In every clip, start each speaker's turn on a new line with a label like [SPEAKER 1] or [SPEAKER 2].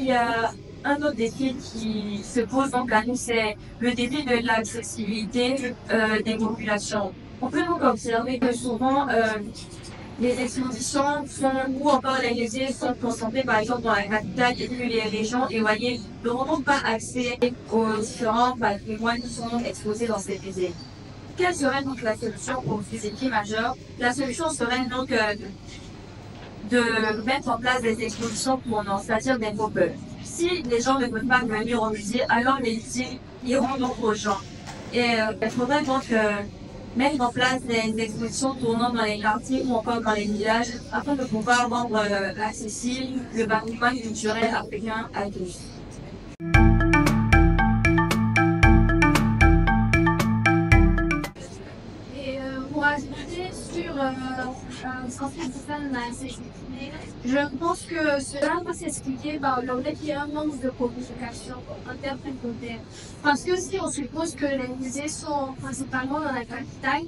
[SPEAKER 1] y a un autre défi qui se pose donc à nous, c'est le défi de l'accessibilité des populations. On peut donc observer que souvent, les expéditions sont, ou encore les musées sont concentrés par exemple dans la capitale et puis les régions éloignées n'auront pas accès aux différents patrimoines qui sont exposés dans ces musées. Quelle serait donc la solution pour ces défis majeurs? La solution serait donc de mettre en place des expositions tournantes, c'est-à-dire des pop-up. Si les gens ne peuvent pas venir au musée, alors les musées iront donc aux gens. Et il faudrait donc mettre en place des expositions tournantes dans les quartiers ou encore dans les villages afin de pouvoir rendre accessible le patrimoine culturel africain à tous.
[SPEAKER 2] Pour ajouter sur ce qu'on concerne la sécurité, je pense que cela peut s'expliquer par le fait qu'il y a un manque de communication intercommunautaire. Parce que si on suppose que les musées sont principalement dans la capitale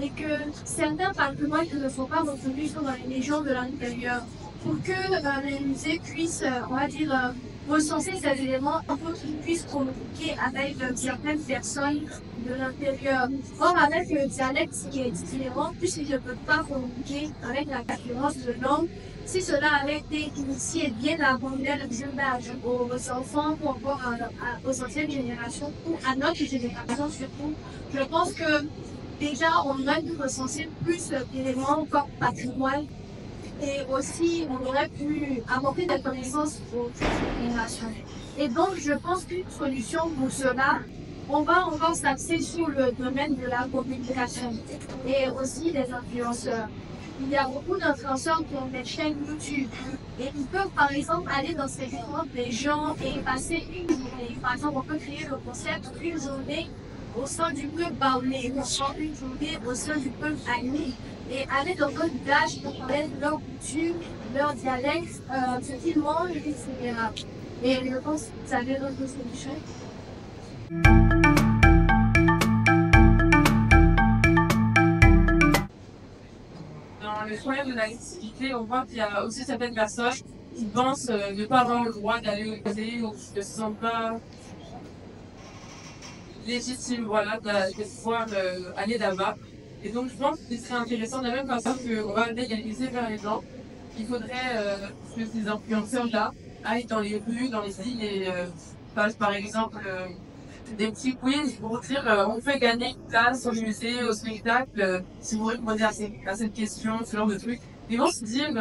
[SPEAKER 2] et que certains patrimoines ne sont pas reconnus sont dans les régions de l'intérieur, pour que les musées puissent, on va dire, recenser ces éléments pour qu'ils puissent communiquer avec certaines personnes de l'intérieur. Or, avec le dialecte qui est différent, puisqu'ils ne peuvent pas communiquer avec la différence de langue, si cela avait été initié bien avant le jeune âge aux enfants ou encore aux anciennes générations ou à notre génération surtout, je pense que déjà on aurait pu recenser plus d'éléments comme patrimoine. Et aussi, on aurait pu apporter des connaissances aux futures générations. Et donc, je pense qu'une solution pour cela, on va encore s'axer sur le domaine de la communication et aussi des influenceurs. Il y a beaucoup d'influenceurs qui ont des chaînes YouTube et ils peuvent par exemple aller dans ces régions des gens et passer une journée. Par exemple, on peut créer le concept une journée au sein du peuple baoulé, une journée au sein du peuple agni. Et aller dans d'autres villages pour parler de leur culture, leur dialecte, ce qu'ils mangent, etc. Et je pense que ça avait d'autres solutions.
[SPEAKER 3] Dans le problème de l'accessibilité, on voit qu'il y a aussi certaines personnes qui pensent ne pas avoir le droit d'aller au musée ou qui ne se sentent pas légitimes voilà, de pouvoir aller là-bas. Et donc, je pense que ce serait intéressant, de la même façon qu'on va légaliser vers les gens, il faudrait que ces influenceurs-là aillent dans les rues, dans les villes et fassent par exemple des petits quiz pour dire on fait gagner une place au musée, au spectacle, si vous répondez à cette question, ce genre de trucs. Ils vont se dire,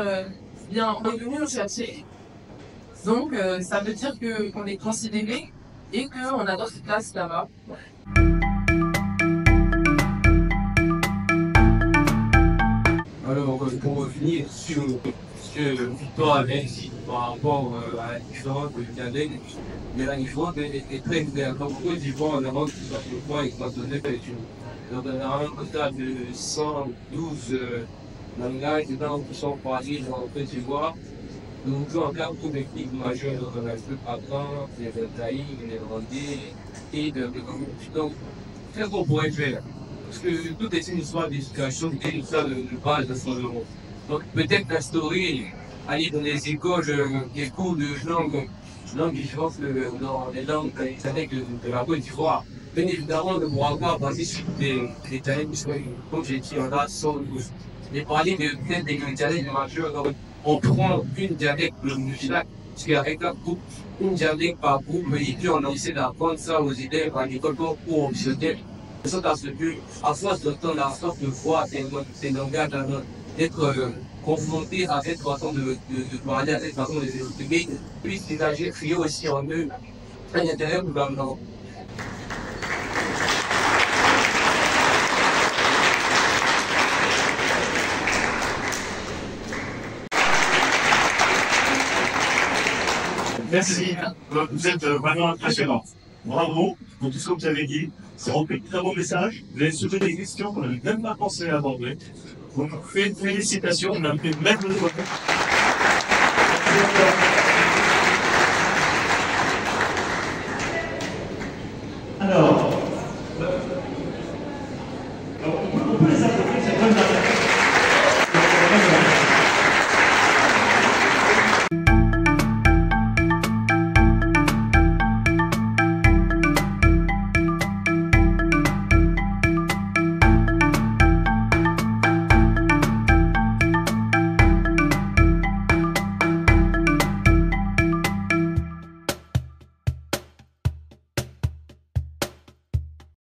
[SPEAKER 3] bien, on est venu nous chercher. Donc, ça veut dire qu'on est considéré et qu'on a d'autres places là-bas.
[SPEAKER 4] Alors, pour revenir sur ce que Victor avait dit par rapport à la différence de dialecte, mais la différence est très claire. Comme Côte d'Ivoire, en avant, tout simplement, équatorial est une. Donc, on a un total de 112 langages qui sont parlés dans Côte d'Ivoire. Donc, en termes de technique majeure, on a le Pagan, les Ventaï, les Rwandais et de communauté. Donc, qu'est-ce qu'on pourrait faire? Parce que tout est une histoire d'éducation et une histoire de base de son euro. Donc peut-être instaurer, aller dans les écoles, des cours de langue différente dans les langues de la Côte d'Ivoire. Bien évidemment, on ne pourra pas passer sur des dialectes, puisque comme j'ai dit, on a 112. Mais parler de peut-être des dialectes majeurs, donc on prend une dialecte de chaque, parce qu'avec la groupe, une dialecte par groupe, et puis on essaie d'apprendre ça aux élèves à l'école pour optionnel. De sorte à ce que, à force d'entendre, à force de voir ces langages, d'être confrontés à cette façon de parler, à cette façon de s'exprimer, puissent dégager, créer aussi en eux un intérêt pour l'environnement.
[SPEAKER 5] Merci, vous êtes vraiment impressionnant. Bravo pour tout ce que vous avez dit. C'est rempli de très beaux messages. Vous avez soulevé des questions qu'on n'avait même pas pensé à aborder. Donc, félicitations, on a pu mettre le